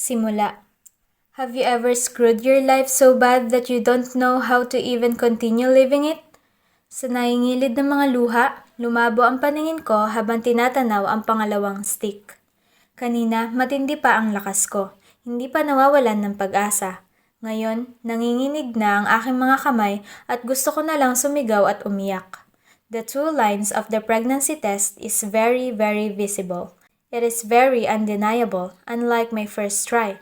Simula. Have you ever screwed your life so bad that you don't know how to even continue living it? Sa naingilid ng mga luha, lumabo ang paningin ko habang tinatanaw ang pangalawang stick. Kanina, matindi pa ang lakas ko. Hindi pa nawawalan ng pag-asa. Ngayon, nanginginig na ang aking mga kamay at gusto ko na lang sumigaw at umiyak. The 2 lines of the pregnancy test is very, very visible. It is very undeniable, unlike my first try.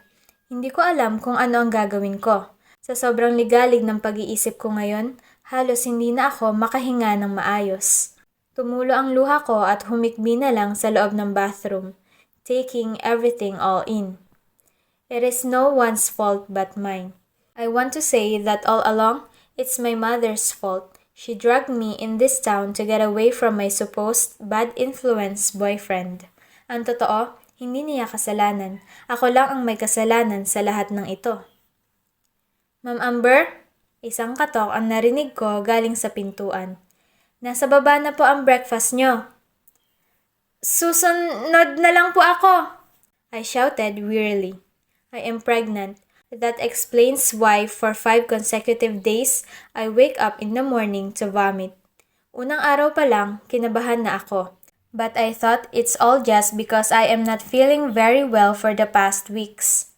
Hindi ko alam kung ano ang gagawin ko. Sa sobrang ligalig ng pag-iisip ko ngayon, halos hindi na ako makahinga ng maayos. Tumulo ang luha ko at humikbi na lang sa loob ng bathroom, taking everything all in. It is no one's fault but mine. I want to say that all along, it's my mother's fault. She dragged me in this town to get away from my supposed bad influence boyfriend. Ang totoo, hindi niya kasalanan. Ako lang ang may kasalanan sa lahat ng ito. Ma'am Amber? Isang katok ang narinig ko galing sa pintuan. Nasa baba na po ang breakfast nyo. Susunod na lang po ako! I shouted wearily. I am pregnant. That explains why for 5 consecutive days, I wake up in the morning to vomit. Unang araw pa lang, kinabahan na ako. But I thought it's all just because I am not feeling very well for the past weeks.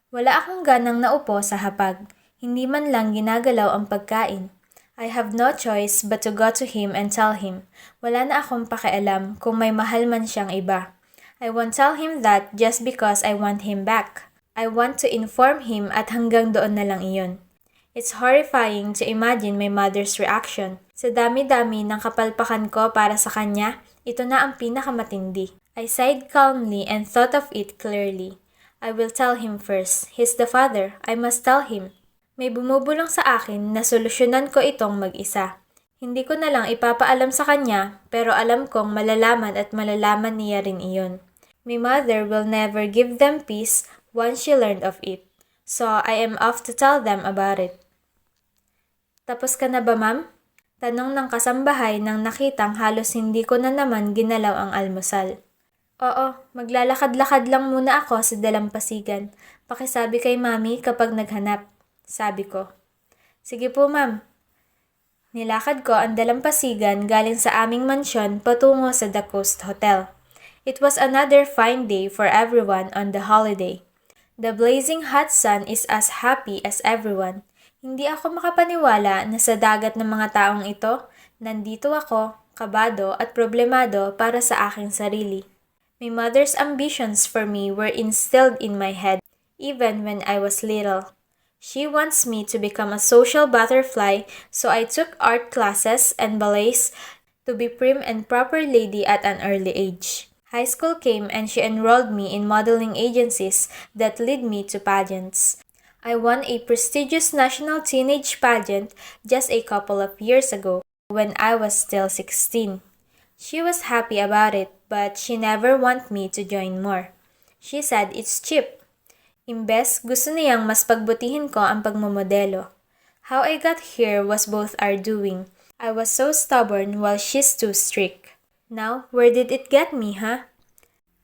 Wala akong ganang naupo sa hapag. Hindi man lang ginagalaw ang pagkain. I have no choice but to go to him and tell him. Wala na akong pakialam kung may mahal man siyang iba. I won't tell him that just because I want him back. I want to inform him at hanggang doon na lang iyon. It's horrifying to imagine my mother's reaction. Sa dami-dami ng kapalpakan ko para sa kanya, ito na ang pinakamatindi. I sighed calmly and thought of it clearly. I will tell him first. He's the father. I must tell him. May bumubulong sa akin na solusyonan ko itong mag-isa. Hindi ko na lang ipapaalam sa kanya, pero alam kong malalaman at malalaman niya rin iyon. My mother will never give them peace once she learned of it. So I am off to tell them about it. Tapos ka na ba, ma'am? Tanong ng kasambahay nang nakitang halos hindi ko na naman ginalaw ang almusal. Oo, maglalakad-lakad lang muna ako sa dalampasigan. Pakisabi kay mami kapag naghanap, sabi ko. Sige po, ma'am. Nilakad ko ang dalampasigan galing sa aming mansyon patungo sa The Coast Hotel. It was another fine day for everyone on the holiday. The blazing hot sun is as happy as everyone. Hindi ako makapaniwala na sa dagat ng mga taong ito, nandito ako, kabado at problemado para sa aking sarili. My mother's ambitions for me were instilled in my head, even when I was little. She wants me to become a social butterfly, so I took art classes and ballets to be prim and proper lady at an early age. High school came and she enrolled me in modeling agencies that lead me to pageants. I won a prestigious national teenage pageant just a couple of years ago when I was still 16. She was happy about it, but she never wanted me to join more. She said it's cheap. Imbes, gusto niyang mas pagbutihin ko ang pagmamodelo. How I got here was both our doing. I was so stubborn while she's too strict. Now, where did it get me, huh?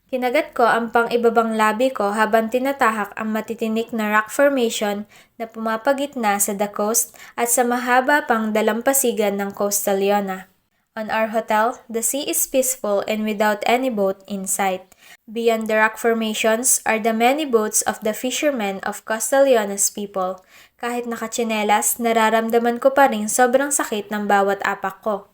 Kinagat ko ang pang-ibabang labi ko habang tinatahak ang matitinik na rock formation na pumapagitna sa The Coast at sa mahaba pang dalampasigan ng Costa Leona. On our hotel, the sea is peaceful and without any boat in sight. Beyond the rock formations are the many boats of the fishermen of Costa Leona's people. Kahit nakatsinelas, nararamdaman ko pa rin sobrang sakit ng bawat apak ko.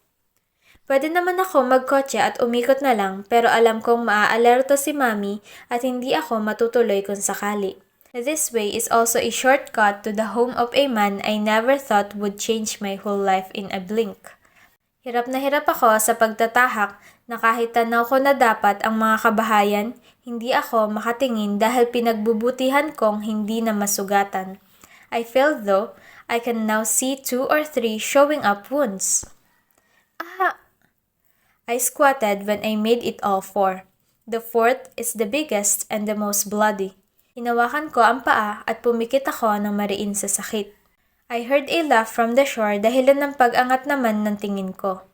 Pwede naman ako magkotse at umikot na lang pero alam kong maaalerto si mami at hindi ako matutuloy kung sakali. This way is also a shortcut to the home of a man I never thought would change my whole life in a blink. Hirap na hirap ako sa pagtatahak na kahit tanaw ko na dapat ang mga kabahayan, hindi ako makatingin dahil pinagbubutihan kong hindi na masugatan. I feel though I can now see 2 or 3 showing up wounds. I squatted when I made it all 4. The 4th is the biggest and the most bloody. Hinawakan ko ang paa at pumikit ako ng mariin sa sakit. I heard a laugh from the shore dahilan ng pag-angat naman ng tingin ko.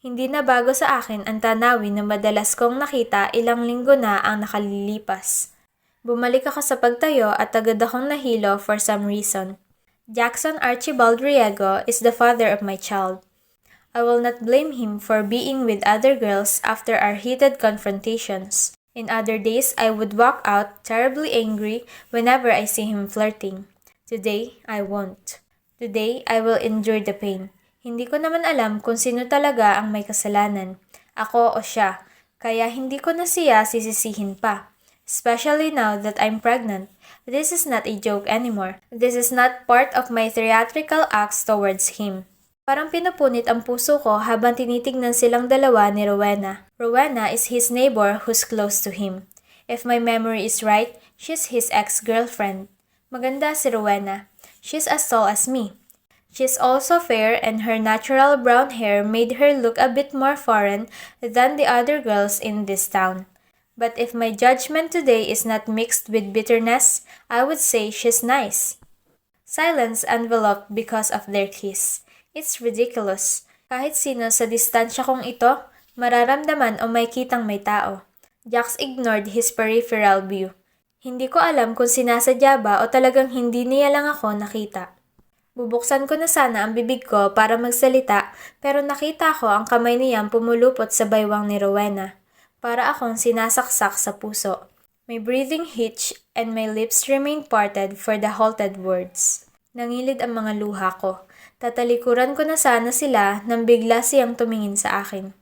Hindi na bago sa akin ang tanawin na madalas kong nakita ilang linggo na ang nakalilipas. Bumalik ako sa pagtayo at agad akong nahilo for some reason. Jackson Archibald Riego is the father of my child. I will not blame him for being with other girls after our heated confrontations. In other days, I would walk out terribly angry whenever I see him flirting. Today, I won't. Today, I will endure the pain. Hindi ko naman alam kung sino talaga ang may kasalanan, ako o siya, kaya hindi ko na siya sisisihin pa. Especially now that I'm pregnant. This is not a joke anymore. This is not part of my theatrical acts towards him. Parang pinupunit ang puso ko habang tinitignan silang dalawa ni Rowena. Rowena is his neighbor who's close to him. If my memory is right, she's his ex-girlfriend. Maganda si Rowena. She's as tall as me. She's also fair and her natural brown hair made her look a bit more foreign than the other girls in this town. But if my judgment today is not mixed with bitterness, I would say she's nice. Silence enveloped because of their kiss. It's ridiculous. Kahit sino sa distansya kong ito, mararamdaman o may kitang may tao. Jax ignored his peripheral view. Hindi ko alam kung sinasadya ba o talagang hindi niya lang ako nakita. Bubuksan ko na sana ang bibig ko para magsalita pero nakita ko ang kamay niyang pumulupot sa baywang ni Rowena. Para akong sinasaksak sa puso. My breathing hitched and my lips remained parted for the halted words. Nangilid ang mga luha ko. Tatalikuran ko na sana sila nang bigla siyang tumingin sa akin.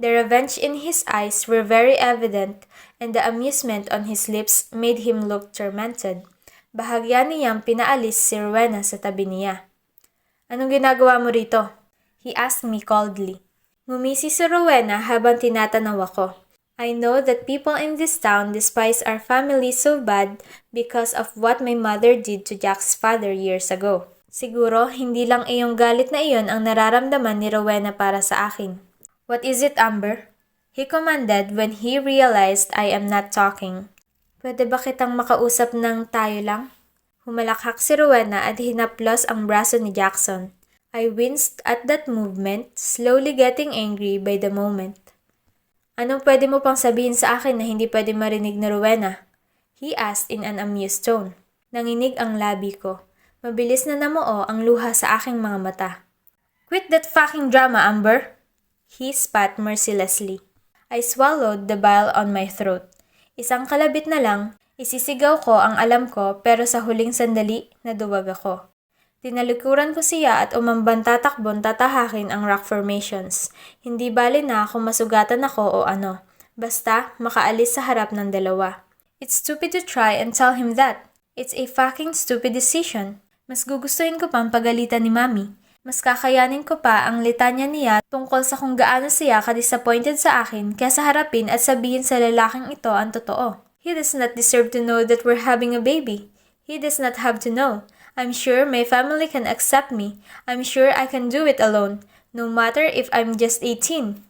The revenge in his eyes were very evident and the amusement on his lips made him look tormented. Bahagya niyang pinaalis si Rowena sa tabi niya. Anong ginagawa mo rito? He asked me coldly. Ngumisi si Rowena habang tinatanaw ako. I know that people in this town despise our family so bad because of what my mother did to Jack's father years ago. Siguro, hindi lang iyong galit na iyon ang nararamdaman ni Rowena para sa akin. What is it, Amber? He commanded when he realized I am not talking. Pwede ba kitang makausap ng tayo lang? Humalakhak si Rowena at hinaplos ang braso ni Jackson. I winced at that movement, slowly getting angry by the moment. Anong pwede mo pang sabihin sa akin na hindi pwede marinig ni Rowena? He asked in an amused tone. Nanginig ang labi ko. Mabilis na namuo ang luha sa aking mga mata. Quit that fucking drama, Amber! He spat mercilessly. I swallowed the bile on my throat. Isang kalabit na lang, isisigaw ko ang alam ko pero sa huling sandali, naduwag ako. Tinalikuran ko siya at umamban tatakbon tatahakin ang rock formations. Hindi bali na kung masugatan ako o ano. Basta, makaalis sa harap ng dalawa. It's stupid to try and tell him that. It's a fucking stupid decision. Mas gugustuhin ko pang pagalitan ni Mami. Mas kakayanin ko pa ang litanya niya tungkol sa kung gaano siya ka-disappointed sa akin kaysa harapin at sabihin sa lalaking ito ang totoo. He does not deserve to know that we're having a baby. He does not have to know. I'm sure my family can accept me. I'm sure I can do it alone, no matter if I'm just 18.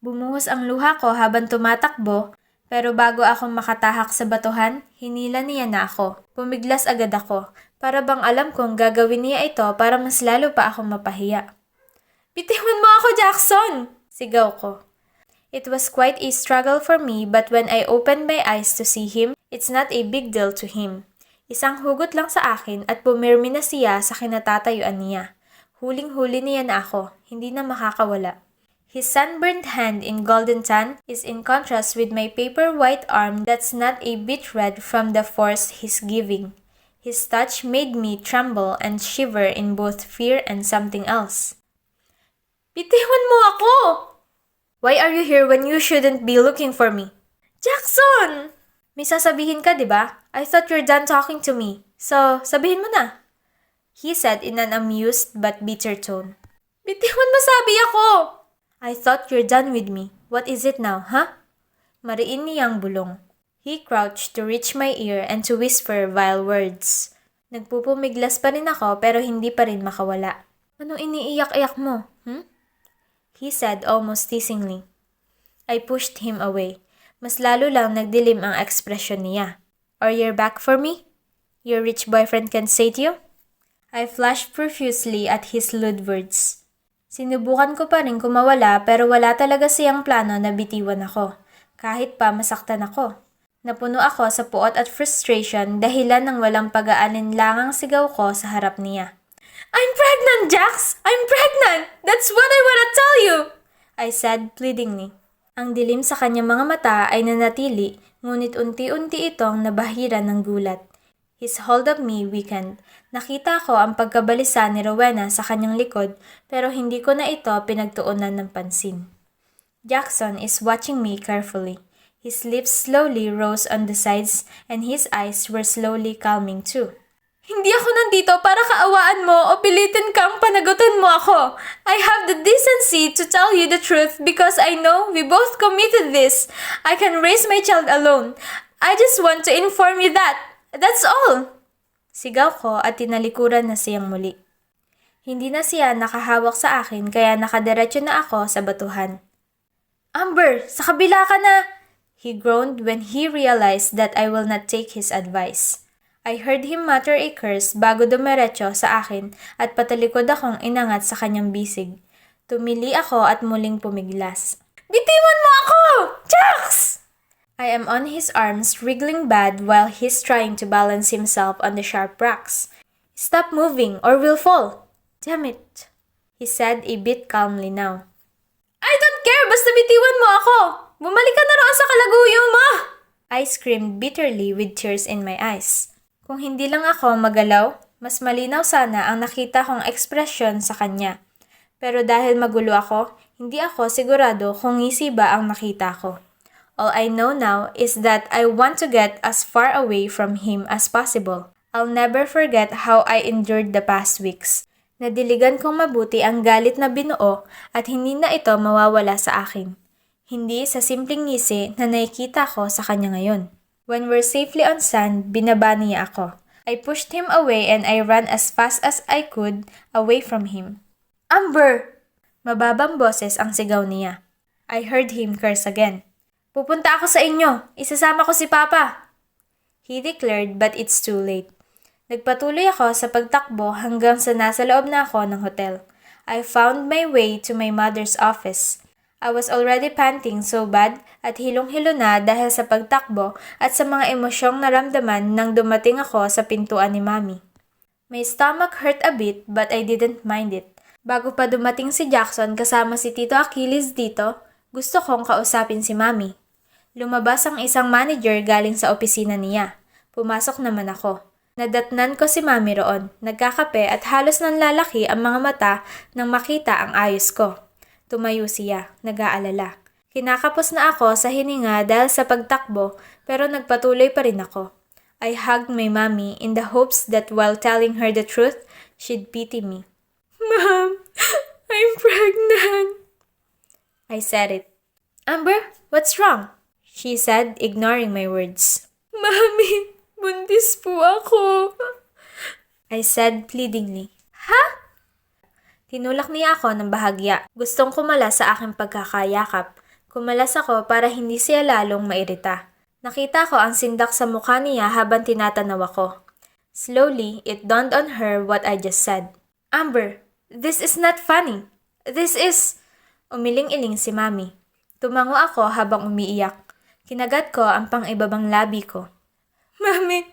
Bumuhos ang luha ko habang tumatakbo, pero bago ako makatahak sa batuhan, hinila niya na ako. Pumiglas agad ako, para bang alam kong gagawin niya ito para mas lalo pa akong mapahiya. Bitiwan mo ako, Jackson! Sigaw ko. It was quite a struggle for me but when I opened my eyes to see him, it's not a big deal to him. Isang hugot lang sa akin at pumirmi na siya sa kinatatayuan niya. Huling-huli niya na ako, hindi na makakawala. His sunburned hand in golden tan is in contrast with my paper white arm that's not a bit red from the force he's giving. His touch made me tremble and shiver in both fear and something else. Bitiwan mo ako! Why are you here when you shouldn't be looking for me? Jackson! May sasabihin ka, di ba? I thought you're done talking to me. So, sabihin mo na. He said in an amused but bitter tone. Bitiwan mo sabi ako! I thought you're done with me. What is it now, huh? Mariin niyang bulong. He crouched to reach my ear and to whisper vile words. Nagpupumiglas pa rin ako pero hindi pa rin makawala. Anong iniiyak-iyak mo, He said almost teasingly. I pushed him away. Mas lalo lang nagdilim ang ekspresyon niya. Or you're back for me? Your rich boyfriend can say to you? I flashed profusely at his lewd words. Sinubukan ko pa rin kumawala pero wala talaga siyang plano na bitiwan ako. Kahit pa masaktan ako. Napuno ako sa puot at frustration dahilan ng walang pag-aalinlangang sigaw ko sa harap niya. I'm pregnant, Jax! I'm pregnant! That's what I wanna tell you! I said pleadingly. Ang dilim sa kanyang mga mata ay nanatili, ngunit unti-unti itong nabahiran ng gulat. His hold of me weakened. Nakita ko ang pagkabalisa ni Rowena sa kanyang likod pero hindi ko na ito pinagtuunan ng pansin. Jackson is watching me carefully. His lips slowly rose on the sides and his eyes were slowly calming too. Hindi ako nandito para kaawaan mo o pilitin kang panagutan mo ako. I have the decency to tell you the truth because I know we both committed this. I can raise my child alone. I just want to inform you that. That's all. Sigaw ko at tinalikuran na siyang muli. Hindi na siya nakahawak sa akin kaya nakadiretso na ako sa batuhan. Amber, sa kabila ka na! He groaned when he realized that I will not take his advice. I heard him mutter a curse bago dumiretso sa akin at patalikod akong inangat sa kanyang bisig. Tumili ako at muling pumiglas. Bitiwan mo ako! Jax! I am on his arms wriggling bad while he's trying to balance himself on the sharp rocks. Stop moving or we'll fall. Damn it, he said a bit calmly now. I don't care, basta bitiwan mo ako! Bumalik ka na roon sa kalaguyo mo! I screamed bitterly with tears in my eyes. Kung hindi lang ako magalaw, mas malinaw sana ang nakita kong ekspresyon sa kanya. Pero dahil magulo ako, hindi ako sigurado kung ngisi ba ang nakita ko. All I know now is that I want to get as far away from him as possible. I'll never forget how I endured the past weeks. Nadiligan kong mabuti ang galit na binuo at hindi na ito mawawala sa akin. Hindi sa simpleng ngisi na nakikita ko sa kanya ngayon. When we're safely on sand, binaba niya ako. I pushed him away and I ran as fast as I could away from him. Amber! Mababang boses ang sigaw niya. I heard him curse again. Pupunta ako sa inyo. Isasama ko si Papa. He declared but it's too late. Nagpatuloy ako sa pagtakbo hanggang sa nasa loob na ako ng hotel. I found my way to my mother's office. I was already panting so bad at hilong-hilo na dahil sa pagtakbo at sa mga emosyong naramdaman nang dumating ako sa pintuan ni Mommy. My stomach hurt a bit but I didn't mind it. Bago pa dumating si Jackson kasama si Tito Achilles dito, gusto kong kausapin si Mommy. Lumabas ang isang manager galing sa opisina niya. Pumasok naman ako. Nadatnan ko si Mommy roon, nagkakape at halos nanlalaki ang mga mata nang makita ang ayos ko. Tumayo siya, nag-aalala. Kinakapos na ako sa hininga dahil sa pagtakbo pero nagpatuloy pa rin ako. I hugged my mommy in the hopes that while telling her the truth, she'd pity me. Mom, I'm pregnant. I said it. Amber, what's wrong? She said, ignoring my words. Mommy, buntis po ako. I said pleadingly. Ha? Tinulak niya ako ng bahagya. Gustong kumalas sa aking pagkakayakap. Kumalas ako para hindi siya lalong mairita. Nakita ko ang sindak sa mukha niya habang tinatanaw ako. Slowly, it dawned on her what I just said. Amber, this is not funny. This is... Umiling-iling si Mommy. Tumango ako habang umiiyak. Kinagat ko ang pang-ibabang labi ko. Mommy,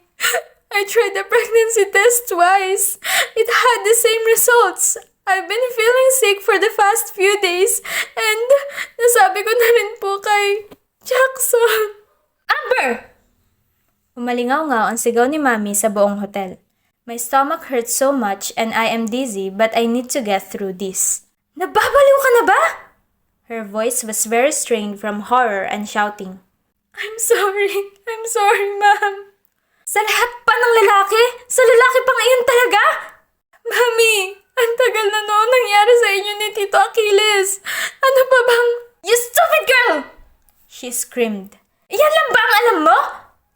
I tried the pregnancy test twice. It had the same results. I've been feeling sick for the past few days and nasabi ko na rin po kay Jackson. Amber! Umalingaw-ngaw ang sigaw ni Mommy sa buong hotel. My stomach hurts so much and I am dizzy but I need to get through this. Nababaliw ka na ba? Her voice was very strained from horror and shouting. I'm sorry, Ma'am. Sa lahat pa ng lalaki? Sa lalaki pa ngayon talaga? Mami! Ang tagal na noon nangyari sa inyo ni Tito Achilles. Ano pa bang... You stupid girl! She screamed. Yan lang ba ang alam mo?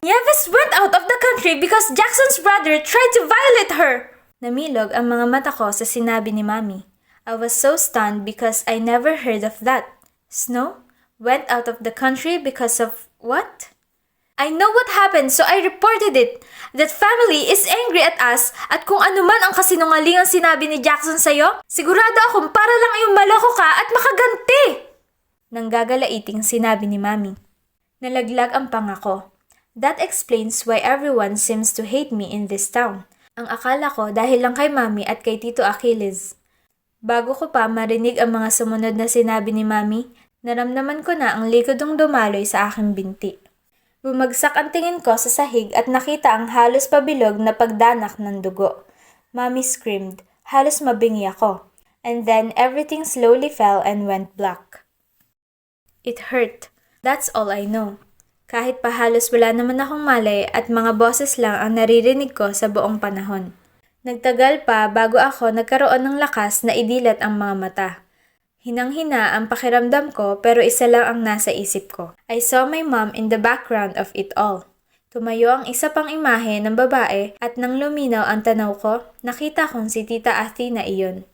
Nieves went out of the country because Jackson's brother tried to violate her. Namilog ang mga mata ko sa sinabi ni Mommy. I was so stunned because I never heard of that. Snow went out of the country because of what? I know what happened so I reported it. That family is angry at us at kung ano man ang kasinungalingang sinabi ni Jackson sa'yo, sigurado akong para lang yung maloko ka at makaganti. Nanggagalaiting sinabi ni Mommy. Nalaglag ang pangako. That explains why everyone seems to hate me in this town. Ang akala ko dahil lang kay Mami at kay Tito Achilles. Bago ko pa marinig ang mga sumunod na sinabi ni Mami, naramdaman ko na ang likodong dumaloy sa aking binti. Bumagsak ang tingin ko sa sahig at nakita ang halos pabilog na pagdanak ng dugo. Mami screamed, halos mabingi ako. And then everything slowly fell and went black. It hurt. That's all I know. Kahit pa halos wala naman akong malay at mga boses lang ang naririnig ko sa buong panahon. Nagtagal pa bago ako nagkaroon ng lakas na idilat ang mga mata. Hinang-hina ang pakiramdam ko pero isa lang ang nasa isip ko. I saw my mom in the background of it all. Tumayo ang isa pang imahe ng babae at nang luminaw ang tanaw ko, nakita kong si Tita Athena iyon.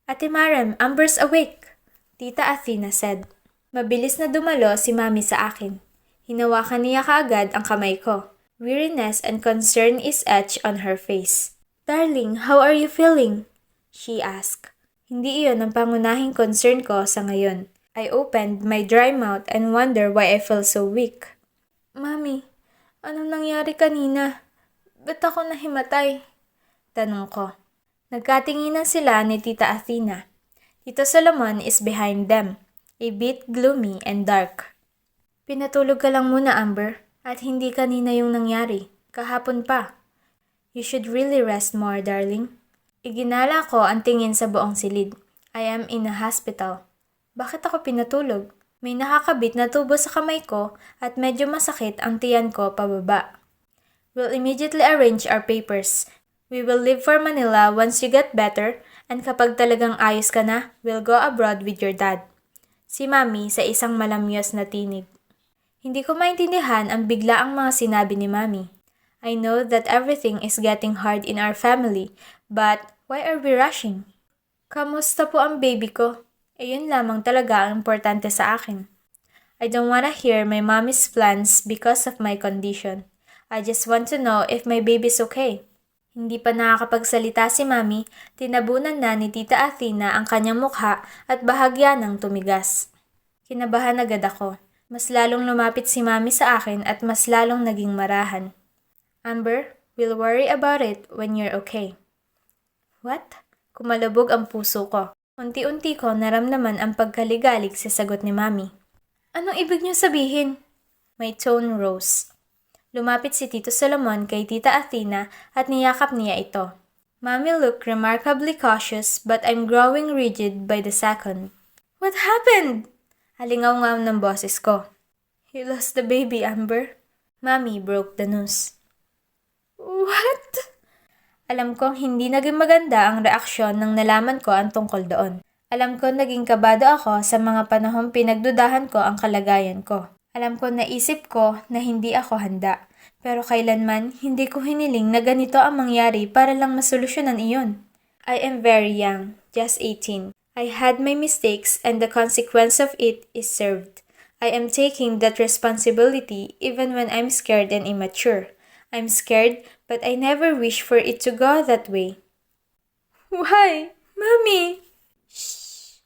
Ate Marem, Amber's awake, Tita Athena said. Mabilis na dumalo si Mami sa akin. Hinawakan niya kaagad ang kamay ko. Weariness and concern is etched on her face. Darling, how are you feeling? She asked. Hindi iyon ang pangunahing concern ko sa ngayon. I opened my dry mouth and wondered why I feel so weak. Mami, anong nangyari kanina? Ba't ako nahimatay? Tanong ko. Nagkatinginan sila ni Tita Athena. Tito Solomon is behind them, a bit gloomy and dark. Pinatulog ka lang muna, Amber, at hindi kanina yung nangyari. Kahapon pa. You should really rest more, darling. Iginala ko ang tingin sa buong silid. I am in a hospital. Bakit ako pinatulog? May nakakabit na tubo sa kamay ko at medyo masakit ang tiyan ko pababa. We'll immediately arrange our papers. We will leave for Manila once you get better and kapag talagang ayos ka na, we'll go abroad with your dad. Si Mami sa isang malamyos na tinig. Hindi ko maintindihan ang biglaang mga sinabi ni Mami. I know that everything is getting hard in our family, but why are we rushing? Kamusta po ang baby ko? Ayun lamang talaga ang importante sa akin. I don't wanna hear my mommy's plans because of my condition. I just want to know if my baby's okay. Hindi pa nakakapagsalita si Mami, tinabunan na ni Tita Athena ang kanyang mukha at bahagya ng tumigas. Kinabahan agad ako. Mas lalong lumapit si Mami sa akin at mas lalong naging marahan. Amber, we'll worry about it when you're okay. What? Kumalabog ang puso ko. Unti-unti ko naramdaman ang pagkaligalig sa sagot ni Mami. Anong ibig niyo sabihin? My tone rose. Lumapit si Tito Solomon kay Tita Athena at niyakap niya ito. Mami looked remarkably cautious but I'm growing rigid by the second. What happened? Halingaw-ngaw ng boses ko. You lost the baby, Amber. Mami broke the news. What? Alam kong hindi naging maganda ang reaksyon nang nalaman ko ang tungkol doon. Alam ko naging kabado ako sa mga panahong pinagdudahan ko ang kalagayan ko. Alam ko naisip ko na hindi ako handa. Pero kailanman hindi ko hiniling na ganito ang mangyari para lang masolusyonan iyon. I am very young, just 18. I had my mistakes and the consequence of it is served. I am taking that responsibility even when I'm scared and immature. I'm scared, but I never wish for it to go that way. Why? Mommy! Shh!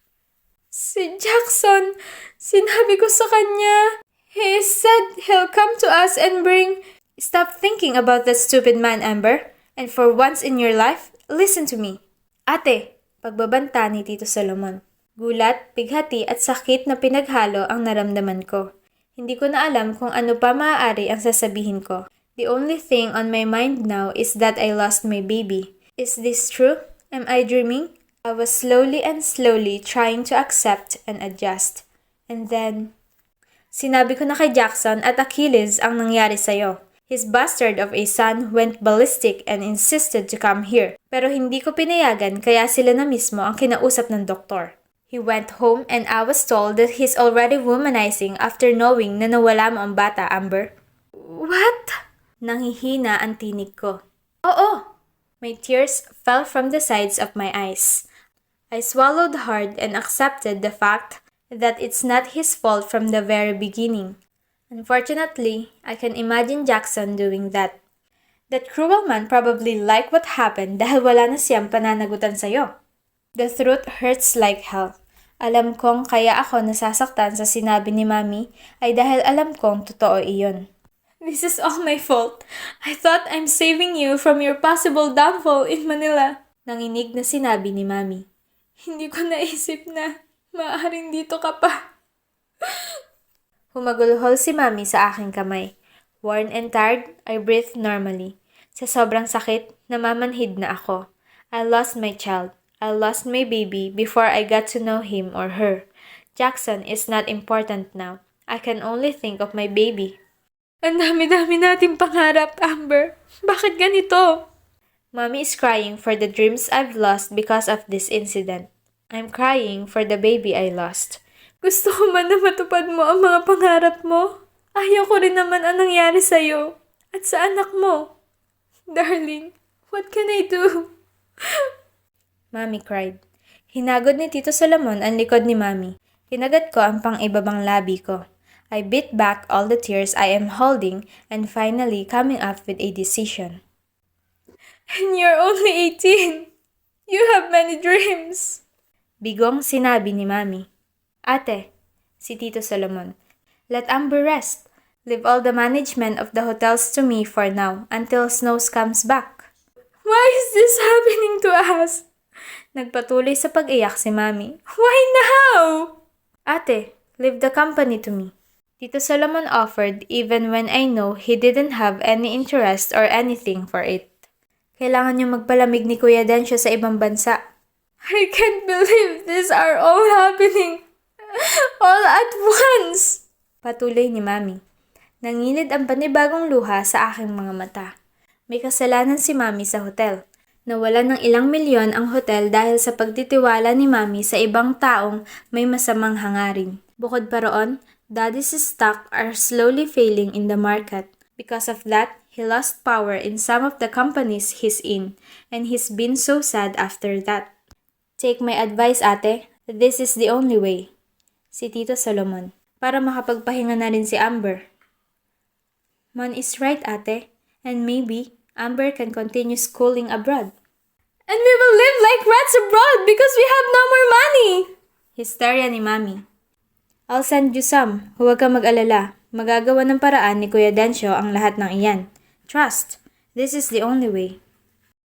Si Jackson, sinabi ko sa kanya. He said he'll come to us and bring... Stop thinking about that stupid man, Amber. And for once in your life, listen to me. Ate! Pagbabanta ni Tito Solomon. Gulat, bighati at sakit na pinaghalo ang naramdaman ko. Hindi ko na alam kung ano pa maaari ang sasabihin ko. The only thing on my mind now is that I lost my baby. Is this true? Am I dreaming? I was slowly trying to accept and adjust. And then... Sinabi ko na kay Jackson at Achilles ang nangyari sa'yo. His bastard of a son went ballistic and insisted to come here. Pero hindi ko pinayagan kaya sila na mismo ang kinausap ng doktor. He went home and I was told that he's already womanizing after knowing na nawala mo ang bata, Amber. What? Nanghihina ang tinig ko. Oo! My tears fell from the sides of my eyes. I swallowed hard and accepted the fact that it's not his fault from the very beginning. Unfortunately, I can imagine Jackson doing that. That cruel man probably liked what happened dahil wala na siyang pananagutan sa'yo. The truth hurts like hell. Alam kong kaya ako nasasaktan sa sinabi ni Mami ay dahil alam kong totoo iyon. This is all my fault. I thought I'm saving you from your possible downfall in Manila. Nanginig na sinabi ni Mami. Hindi ko naisip na maaaring dito ka pa. Humagulhol si Mami sa aking kamay. Worn and tired, I breathed normally. Sa sobrang sakit, namamanhid na ako. I lost my child. I lost my baby before I got to know him or her. Jackson is not important now. I can only think of my baby. Ang dami-dami nating pangarap, Amber. Bakit ganito? Mommy is crying for the dreams I've lost because of this incident. I'm crying for the baby I lost. Gusto ko man na matupad mo ang mga pangarap mo. Ayaw ko rin naman ang nangyari sa'yo at sa anak mo. Darling, what can I do? Mommy cried. Hinagod ni Tito Solomon ang likod ni Mommy. Kinagat ko ang pang-ibabang labi ko. I beat back all the tears I am holding and finally coming up with a decision. And you're only 18. You have many dreams. Bigong sinabi ni Mami. Ate, si Tito Solomon, let Amber rest. Leave all the management of the hotels to me for now until Snows comes back. Why is this happening to us? Nagpatuloy sa pag-iyak si Mami. Why now? Ate, leave the company to me. Tito Solomon offered even when I know he didn't have any interest or anything for it. Kailangan niyo magpalamig ni Kuya Densyo sa ibang bansa. I can't believe these are all happening all at once. Patuloy ni Mami. Nangilid ang panibagong luha sa aking mga mata. May kasalanan si Mami sa hotel. Nawalan ng ilang milyon ang hotel dahil sa pagtitiwala ni Mami sa ibang taong may masamang hangarin. Bukod pa roon, Daddy's stock are slowly failing in the market. Because of that, he lost power in some of the companies he's in, and he's been so sad after that. Take my advice, ate. This is the only way. Si Tito Solomon. Para makapagpahinga na rin si Amber. Mon is right, ate. And maybe, Amber can continue schooling abroad. And we will live like rats abroad because we have no more money! Hysteria ni Mami. I'll send you some. Huwag kang mag-alala. Magagawa ng paraan ni Kuya Densyo ang lahat ng iyan. Trust. This is the only way.